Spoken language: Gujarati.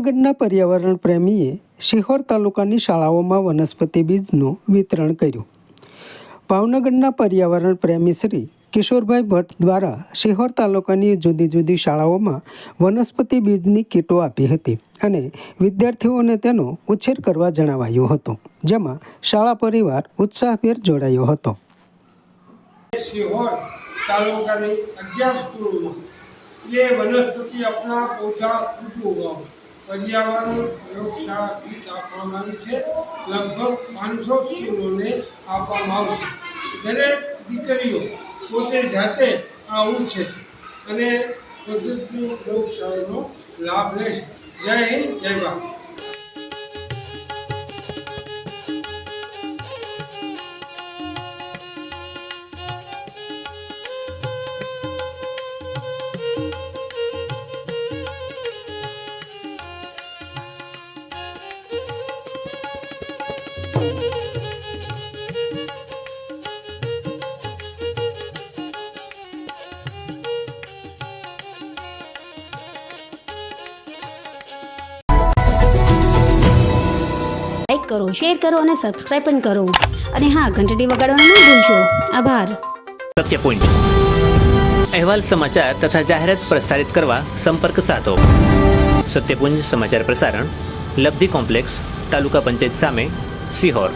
ભાવનગરના પર્યાવરણ પ્રેમીએ શિહોર તાલુકાની શાળાઓમાં વનસ્પતિ બીજનું વિતરણ કર્યું. ભાવનગરના પર્યાવરણ પ્રેમી શ્રી કિશોરભાઈ ભટ્ટ દ્વારા શિહોર તાલુકાની જુદી જુદી શાળાઓમાં વનસ્પતિ બીજની કીટો આપી હતી અને વિદ્યાર્થીઓને તેનો ઉછેર કરવા જણાવાયું હતું, જેમાં શાળા પરિવાર ઉત્સાહભેર જોડાયો હતો. શિહોર તાલુકાની 11 स्कूलों ये वनस्पति अपना पौधा खुद उगाओ पर्यावरण प्रयोगशाला की आपवामानी है. लगभग 500 स्कूलों ने आपवामां आवशे. दरेक दीकरीओ पोते जाते आ उछेर અને પ્રકૃતિ પ્રયોગશાળાનો લાભ લેશે. જય હિન્દ, જય ભારત. લાઈક કરો, શેર કરો અને સબસ્ક્રાઇબ પણ કરો. અને હા, ઘંટડી વગાડવાનું ન ભૂલશો. આભાર. સત્યપુંજ અહેવાલ, સમાચાર તથા જાહેરાત પ્રસારિત કરવા સંપર્ક સાધો. સત્યપુંજ સમાચાર પ્રસારણ, લબ્ધિ કોમ્પ્લેક્સ, તાલુકા પંચાયત સામે, શિહોર.